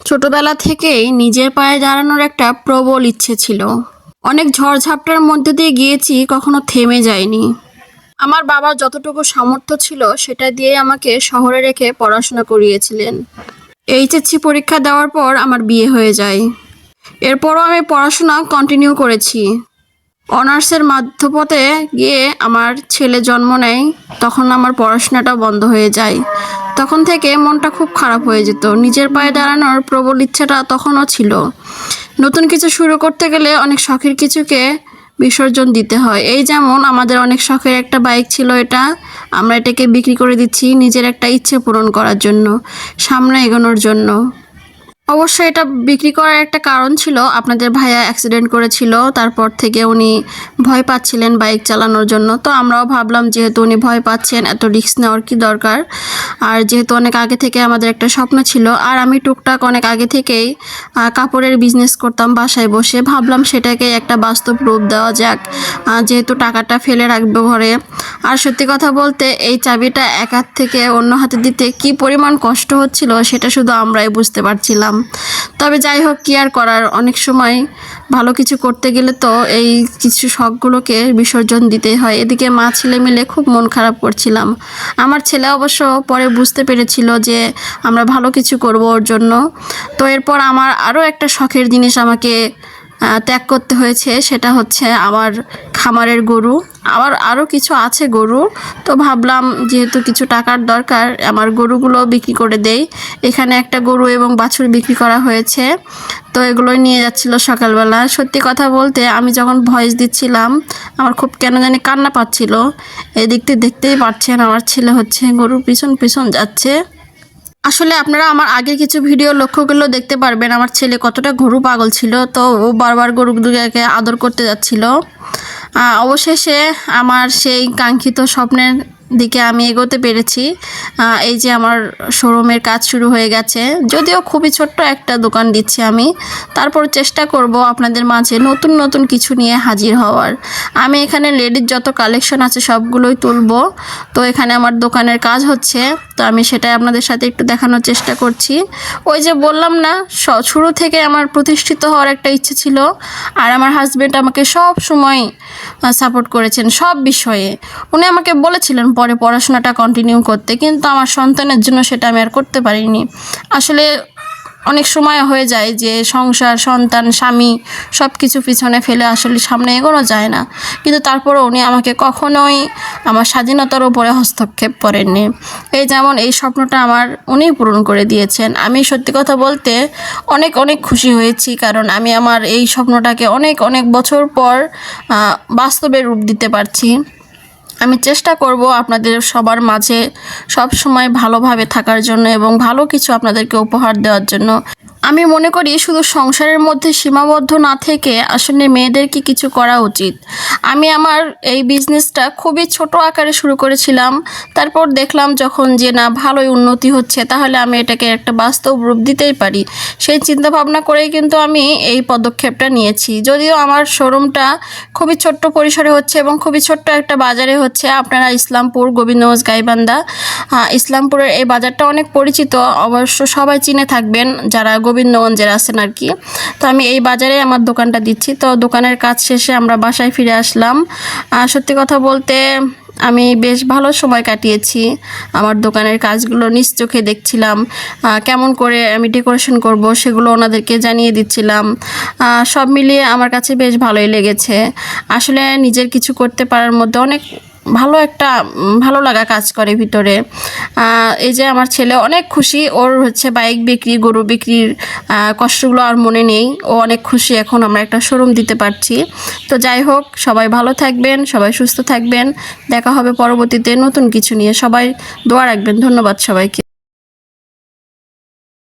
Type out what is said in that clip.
ছোটবেলা থেকেই নিজের পায়ে দাঁড়ানোর একটা প্রবল ইচ্ছে ছিল। অনেক ঝড়ঝাপটার মধ্যে দিয়ে গিয়েছি, কখনো থেমে যায়নি। আমার বাবার যতটুকু সামর্থ্য ছিল সেটা দিয়ে আমাকে শহরে রেখে পড়াশোনা করিয়েছিলেন। এইচএসসি পরীক্ষা দেওয়ার পর আমার বিয়ে হয়ে যায়। এরপরও আমি পড়াশোনা কন্টিনিউ করেছি। অনার্সের মাধ্যপথে গিয়ে আমার ছেলে জন্ম নেয়, তখন আমার পড়াশোনাটা বন্ধ হয়ে যায়। তখন থেকে মনটা খুব খারাপ হয়ে যেত। নিজের পায়ে দাঁড়ানোর প্রবল ইচ্ছাটা তখনও ছিল। নতুন কিছু শুরু করতে গেলে অনেক শখের কিছুকে বিসর্জন দিতে হয়। এই যেমন আমাদের অনেক শখের একটা বাইক ছিল, আমরা এটাকে বিক্রি করে দিচ্ছি নিজের একটা ইচ্ছে পূরণ করার জন্য, সামনে এগোনোর জন্য। অবশ্যই এটা বিক্রি করার একটা কারণ ছিল, আপনাদের ভাইয়া অ্যাক্সিডেন্ট করেছিল, তারপর থেকে উনি ভয় পাচ্ছিলেন বাইক চালানোর জন্য। তো আমরাও ভাবলাম যেহেতু উনি ভয় পাচ্ছেন, এত রিস্ক নেওয়ার কি দরকার। আর যেহেতু অনেক আগে থেকে আমাদের একটা স্বপ্ন ছিল, আর আমি টুকটাক অনেক আগে থেকেই কাপড়ের বিজনেস করতাম বাসায় বসে, ভাবলাম সেটাকে একটা বাস্তব রূপ দেওয়া যাক, যেহেতু টাকাটা ফেলে রাখবো ঘরে। আর সত্যি কথা বলতে এই চাবিটা এক হাত থেকে অন্য হাতে দিতে কি পরিমাণ কষ্ট হচ্ছিল সেটা শুধু আমরাই বুঝতে পারছিলাম। তবে যাই হোক, কি আর করার, অনেক সময় ভালো কিছু করতে গেলে তো এই কিছু শখগুলোকে বিসর্জন দিতেই হয়। এদিকে মা ছেলে মিলে খুব মন খারাপ করছিলাম। আমার ছেলে অবশ্য পরে বুঝতে পেরেছিল যে আমরা ভালো কিছু করব ওর জন্য। তো এরপর আমার আরও একটা শখের জিনিস আমাকে ত্যাগ করতে হয়েছে, সেটা হচ্ছে আমার খামারের গরু। আরও কিছু আছে গরু, তো ভাবলাম যেহেতু কিছু টাকার দরকার, আমার গরুগুলো বিক্রি করে দেই। এখানে একটা গরু এবং বাছুর বিক্রি করা হয়েছে, তো এগুলোই নিয়ে যাচ্ছিল সকালবেলা। সত্যি কথা বলতে আমি যখন ভয়েস দিচ্ছিলাম আমার খুব কেন জানি কান্না পাচ্ছিল। এদিক থেকে দেখতেই পাচ্ছেন আমার ছেলে হচ্ছে গরুর পিছন পিছন যাচ্ছে। আসলে আপনারা আমার আগের কিছু ভিডিও লক্ষ্য করলেও দেখতে পারবেন আমার ছেলে কতটা গরু পাগল ছিল। তো ও বারবার গরুগুলোকে আদর করতে যাচ্ছিল। অবশেষে আমার সেই কাঙ্ক্ষিত স্বপ্নের দিকে আমি এগোতে পেরেছি। এই যে আমার শোরুমের কাজ শুরু হয়ে গেছে, যদিও খুবই ছোট্ট একটা দোকান দিচ্ছি আমি, তারপর চেষ্টা করব আপনাদের মাঝে নতুন নতুন কিছু নিয়ে হাজির হওয়ার। আমি এখানে লেডির যত কালেকশন আছে সবগুলোই তুলবো। তো এখানে আমার দোকানের কাজ হচ্ছে, তো আমি সেটাই আপনাদের সাথে একটু দেখানোর চেষ্টা করছি। ওই যে বললাম না, শুরু থেকে আমার প্রতিষ্ঠিত হওয়ার একটা ইচ্ছে ছিল। আর আমার হাজব্যান্ড আমাকে সব সময় সাপোর্ট করেছেন সব বিষয়ে। উনি আমাকে বলেছিলেন পরে পড়াশোনাটা কন্টিনিউ করতে, কিন্তু আমার সন্তানের জন্য সেটা আমি আর করতে পারিনি। আসলে অনেক সময় হয়ে যায় যে সংসার, সন্তান, স্বামী সব কিছু পিছনে ফেলে আসলে সামনে এগোনো যায় না। কিন্তু তারপরেও উনি আমাকে কখনোই আমার স্বাধীনতার উপরে হস্তক্ষেপ করেননি। এই যেমন এই স্বপ্নটা আমার উনিই পূরণ করে দিয়েছেন। আমি সত্যি কথা বলতে অনেক অনেক খুশি হয়েছি, কারণ আমি আমার এই স্বপ্নটাকে অনেক অনেক বছর পর বাস্তবে রূপ দিতে পারছি। আমি চেষ্টা করব আপনাদের সবার মাঝে সব সময় ভালোভাবে থাকার জন্য এবং ভালো কিছু আপনাদেরকে উপহার দেওয়ার জন্য। আমি মনে করি শুধু সংসারের মধ্যে সীমাবদ্ধ না থেকে আসলে মেয়েদেরকে কিছু করা উচিত। আমি আমার এই বিজনেসটা খুবই ছোট আকারে শুরু করেছিলাম, তারপর দেখলাম যখন যে না ভালোই উন্নতি হচ্ছে, তাহলে আমি এটাকে একটা বাস্তব রূপ দিতেই পারি। সেই চিন্তা ভাবনা করেই কিন্তু আমি এই পদক্ষেপটা নিয়েছি। যদিও আমার শোরুমটা খুবই ছোট্ট পরিসরে হচ্ছে এবং খুবই ছোট্ট একটা বাজারে হচ্ছে। আপনারা ইসলামপুর, গোবিন্দগঞ্জ, গাইবান্ধা, ইসলামপুরের এই বাজারটা অনেক পরিচিত, অবশ্য সবাই চিনে থাকবেন যারা গোবিন্দগঞ্জের আছেন আর কি। তো আমি এই বাজারে আমার দোকানটা দিচ্ছি। তো দোকানের কাজ শেষে আমরা বাসায় ফিরে আসলাম। সত্যি কথা বলতে আমি বেশ ভালো সময় কাটিয়েছি। আমার দোকানের কাজগুলো নিজ চোখে দেখছিলাম, কেমন করে আমি ডেকোরেশন করব সেগুলো ওনাদেরকে জানিয়ে দিচ্ছিলাম। সব মিলিয়ে আমার কাছে বেশ ভালোই লেগেছে। আসলে নিজের কিছু করতে পারার মধ্যে অনেক ভালো একটা ভালো লাগা কাজ করে ভিতরে। এই যে আমার ছেলে অনেক খুশি, ওর হচ্ছে বাইক বিক্রি, গরু বিক্রির কষ্টগুলো আর মনে নেই। ও অনেক খুশি, এখন আমরা একটা শোরুম দিতে পারছি। তো যাই হোক, সবাই ভালো থাকবেন, সবাই সুস্থ থাকবেন। দেখা হবে পরবর্তীতে নতুন কিছু নিয়ে। সবাই দোয়া রাখবেন। ধন্যবাদ সবাইকে।